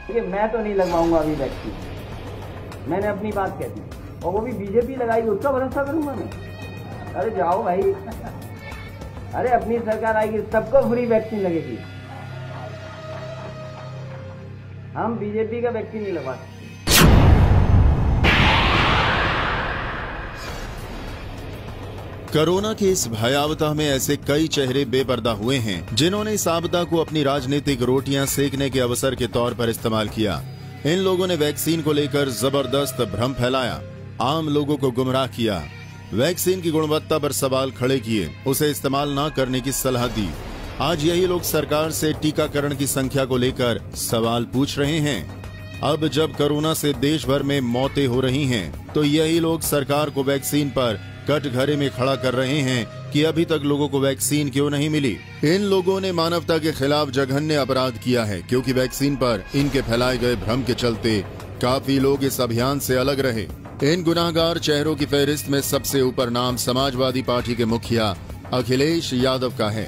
देखिए मैं तो नहीं लगवाऊंगा अभी वैक्सीन, मैंने अपनी बात कह दी, और वो भी बीजेपी लगाएगी उसका भरोसा करूंगा मैं? अरे जाओ भाई, अरे अपनी सरकार आएगी सबको फ्री वैक्सीन लगेगी, हम बीजेपी का वैक्सीन नहीं लगवा सकते। कोरोना के इस भयावता में ऐसे कई चेहरे बेपर्दा हुए हैं जिन्होंने इस आपदा को अपनी राजनीतिक रोटियां सेकने के अवसर के तौर पर इस्तेमाल किया। इन लोगों ने वैक्सीन को लेकर जबरदस्त भ्रम फैलाया, आम लोगों को गुमराह किया, वैक्सीन की गुणवत्ता पर सवाल खड़े किए, उसे इस्तेमाल न करने की सलाह दी। आज यही लोग सरकार से टीकाकरण की संख्या को लेकर सवाल पूछ रहे हैं। अब जब कोरोना से देश भर में मौतें हो रही हैं, तो यही लोग सरकार को वैक्सीन पर कटघरे में खड़ा कर रहे हैं कि अभी तक लोगों को वैक्सीन क्यों नहीं मिली। इन लोगों ने मानवता के खिलाफ जघन्य अपराध किया है, क्योंकि वैक्सीन पर इनके फैलाए गए भ्रम के चलते काफी लोग इस अभियान से अलग रहे। इन गुनाहगार चेहरों की फहरिस्त में सबसे ऊपर नाम समाजवादी पार्टी के मुखिया अखिलेश यादव का है।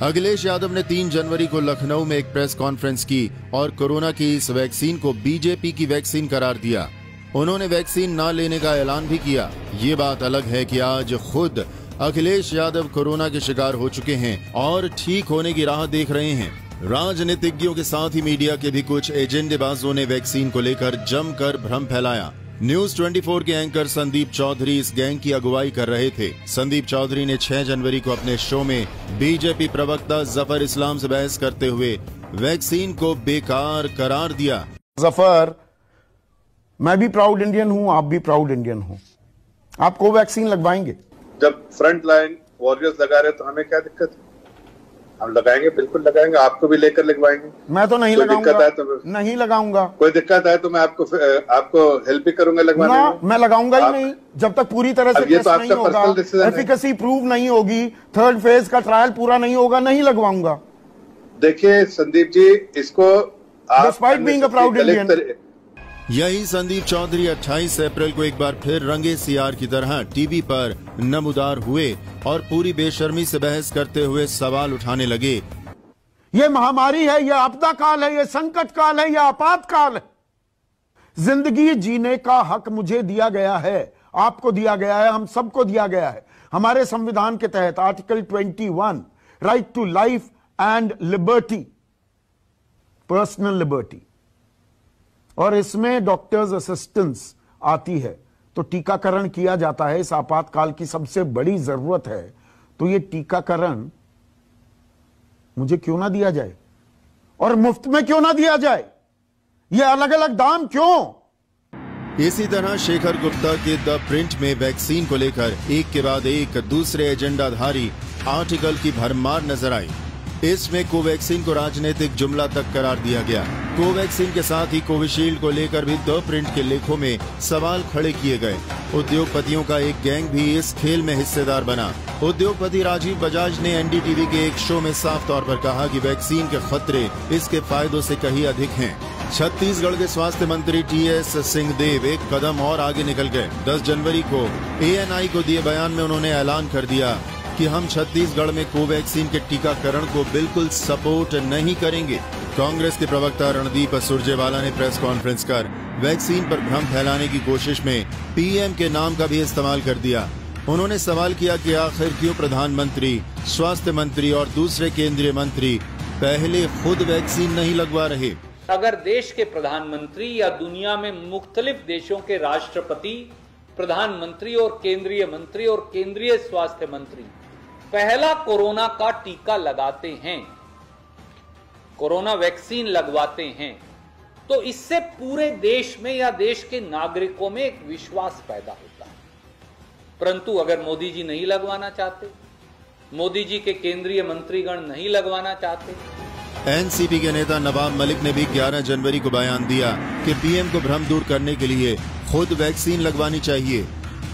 अखिलेश यादव ने 3 जनवरी को लखनऊ में एक प्रेस कॉन्फ्रेंस की और कोरोना की इस वैक्सीन को बीजेपी की वैक्सीन करार दिया। उन्होंने वैक्सीन न लेने का ऐलान भी किया। ये बात अलग है कि आज खुद अखिलेश यादव कोरोना के शिकार हो चुके हैं और ठीक होने की राह देख रहे हैं। राजनीतिज्ञों के साथ ही मीडिया के भी कुछ एजेंडेबाजों ने वैक्सीन को लेकर जमकर भ्रम फैलाया। न्यूज 24 के एंकर संदीप चौधरी इस गैंग की अगुवाई कर रहे थे। संदीप चौधरी ने 6 जनवरी को अपने शो में बीजेपी प्रवक्ता जफर इस्लाम से बहस करते हुए वैक्सीन को बेकार करार दिया। जफर, मैं भी प्राउड इंडियन हूं, आप भी प्राउड इंडियन हो, आप कोवैक्सीन लगवाएंगे? जब फ्रंट लाइन वॉरियर्स लगा रहे तो हमें क्या दिक्कत है? हम लगाएंगे, बिल्कुल लगाएंगे, आपको भी लेकर लगवाएंगे। मैं तो नहीं लगाऊंगा, नहीं लगाऊंगा। कोई दिक्कत है तो मैं आपको हेल्प भी करूंगा लगवाने में। मैं लगाऊंगा ही नहीं जब तक पूरी तरह से टेस्ट नहीं होगा, एफिकेसी प्रूव नहीं होगी, 3rd फेज का ट्रायल पूरा नहीं होगा, नहीं लगवाऊंगा। देखिए संदीप जी, इसको despite being a proud Indian, यही संदीप चौधरी 28 अप्रैल को एक बार फिर रंगे सियार की तरह टीवी पर नमूदार हुए और पूरी बेशर्मी से बहस करते हुए सवाल उठाने लगे। ये महामारी है, ये आपदा काल है, ये संकट काल है, ये आपातकाल है। जिंदगी जीने का हक मुझे दिया गया है, आपको दिया गया है, हम सबको दिया गया है। हमारे संविधान के तहत article 21, right to life and liberty, personal liberty, और इसमें डॉक्टर्स असिस्टेंस आती है, तो टीकाकरण किया जाता है। इस आपातकाल की सबसे बड़ी जरूरत है, तो ये टीकाकरण मुझे क्यों ना दिया जाए, और मुफ्त में क्यों ना दिया जाए? ये अलग अलग दाम क्यों? इसी तरह शेखर गुप्ता के द प्रिंट में वैक्सीन को लेकर एक के बाद एक दूसरे एजेंडाधारी आर्टिकल की भरमार नजर आई। इसमें कोवैक्सीन को राजनीतिक जुमला तक करार दिया गया। कोवैक्सीन के साथ ही कोविशील्ड को लेकर भी द प्रिंट के लेखों में सवाल खड़े किए गए। उद्योगपतियों का एक गैंग भी इस खेल में हिस्सेदार बना। उद्योगपति राजीव बजाज ने एनडीटीवी के एक शो में साफ तौर पर कहा कि वैक्सीन के खतरे इसके फायदों से कहीं अधिक हैं। छत्तीसगढ़ के स्वास्थ्य मंत्री टीएस सिंहदेव एक कदम और आगे निकल गए। 10 जनवरी को एएनआई को दिए बयान में उन्होंने ऐलान कर दिया कि हम छत्तीसगढ़ में कोवैक्सीन के टीकाकरण को बिल्कुल सपोर्ट नहीं करेंगे। कांग्रेस के प्रवक्ता रणदीप सुरजेवाला ने प्रेस कॉन्फ्रेंस कर वैक्सीन पर भ्रम फैलाने की कोशिश में पीएम के नाम का भी इस्तेमाल कर दिया। उन्होंने सवाल किया कि आखिर क्यों प्रधानमंत्री, स्वास्थ्य मंत्री और दूसरे केंद्रीय मंत्री पहले खुद वैक्सीन नहीं लगवा रहे। अगर देश के प्रधानमंत्री या दुनिया में मुख्तलिफ देशों के राष्ट्रपति, प्रधानमंत्री और केंद्रीय मंत्री और केंद्रीय स्वास्थ्य मंत्री पहला कोरोना का टीका लगाते हैं, कोरोना वैक्सीन लगवाते हैं, तो इससे पूरे देश में या देश के नागरिकों में एक विश्वास पैदा होता है। परंतु अगर मोदी जी नहीं लगवाना चाहते, मोदी जी के केंद्रीय मंत्रीगण नहीं लगवाना चाहते। एनसीपी के नेता नवाब मलिक ने भी 11 जनवरी को बयान दिया कि पीएम को भ्रम दूर करने के लिए खुद वैक्सीन लगवानी चाहिए।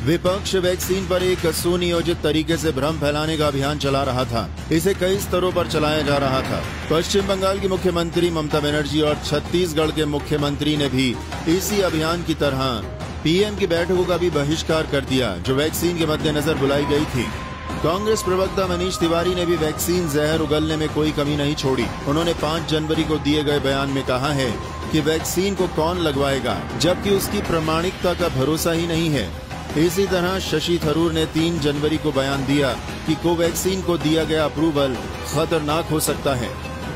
विपक्ष वैक्सीन पर एक सुनियोजित तरीके से भ्रम फैलाने का अभियान चला रहा था। इसे कई स्तरों पर चलाया जा रहा था। पश्चिम बंगाल की मुख्यमंत्री ममता बनर्जी और छत्तीसगढ़ के मुख्यमंत्री ने भी इसी अभियान की तरह पीएम की बैठकों का भी बहिष्कार कर दिया, जो वैक्सीन के मद्देनजर बुलाई गई थी। कांग्रेस प्रवक्ता मनीष तिवारी ने भी वैक्सीन जहर उगलने में कोई कमी नहीं छोड़ी। उन्होंने 5 जनवरी को दिए गए बयान में कहा है कि वैक्सीन को कौन लगवाएगा, जबकि उसकी प्रामाणिकता का भरोसा ही नहीं है। इसी तरह शशि थरूर ने 3 जनवरी को बयान दिया कि कोवैक्सीन को दिया गया अप्रूवल खतरनाक हो सकता है।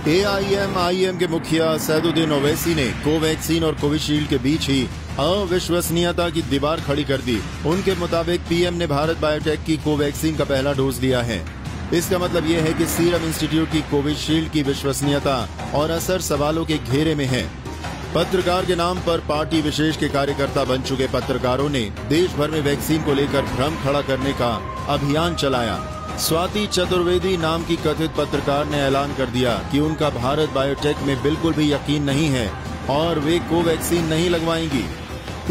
AIMIM के मुखिया सैदुद्दीन ओवैसी ने कोवैक्सीन और कोविशील्ड के बीच ही अविश्वसनीयता की दीवार खड़ी कर दी। उनके मुताबिक पीएम ने भारत बायोटेक की कोवैक्सीन का पहला डोज लिया है। इसका मतलब ये है कि सीरम इंस्टीट्यूट की कोविशील्ड की विश्वसनीयता और असर सवालों के घेरे में है। पत्रकार के नाम पर पार्टी विशेष के कार्यकर्ता बन चुके पत्रकारों ने देश भर में वैक्सीन को लेकर भ्रम खड़ा करने का अभियान चलाया। स्वाति चतुर्वेदी नाम की कथित पत्रकार ने ऐलान कर दिया कि उनका भारत बायोटेक में बिल्कुल भी यकीन नहीं है और वे कोवैक्सीन नहीं लगवाएंगी।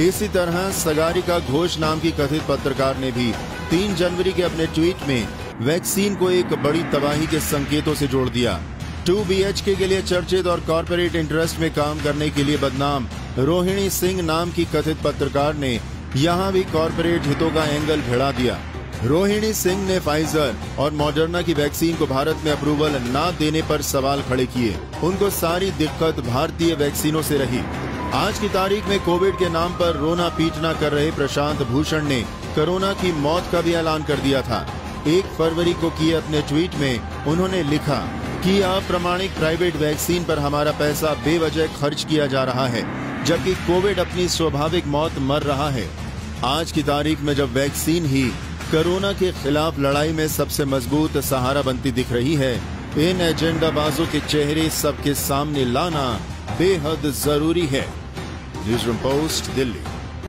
इसी तरह सगारिका घोष नाम की कथित पत्रकार ने भी 3 जनवरी के अपने ट्वीट में वैक्सीन को एक बड़ी तबाही के संकेतों से जोड़ दिया। 2 BHK के लिए चर्चित और कॉर्पोरेट इंटरेस्ट में काम करने के लिए बदनाम रोहिणी सिंह नाम की कथित पत्रकार ने यहां भी कॉर्पोरेट हितों का एंगल भिड़ा दिया। रोहिणी सिंह ने फाइजर और मॉडर्ना की वैक्सीन को भारत में अप्रूवल न देने पर सवाल खड़े किए। उनको सारी दिक्कत भारतीय वैक्सीनों से रही। आज की तारीख में कोविड के नाम पर रोना पीटना कर रहे प्रशांत भूषण ने कोरोना की मौत का भी ऐलान कर दिया था। 1 फरवरी को किए अपने ट्वीट में उन्होंने लिखा कि अप्रमाणिक प्राइवेट वैक्सीन पर हमारा पैसा बेवजह खर्च किया जा रहा है, जबकि कोविड अपनी स्वाभाविक मौत मर रहा है। आज की तारीख में जब वैक्सीन ही कोरोना के खिलाफ लड़ाई में सबसे मजबूत सहारा बनती दिख रही है, इन एजेंडाबाजों के चेहरे सबके सामने लाना बेहद जरूरी है। Newsroom post, Delhi.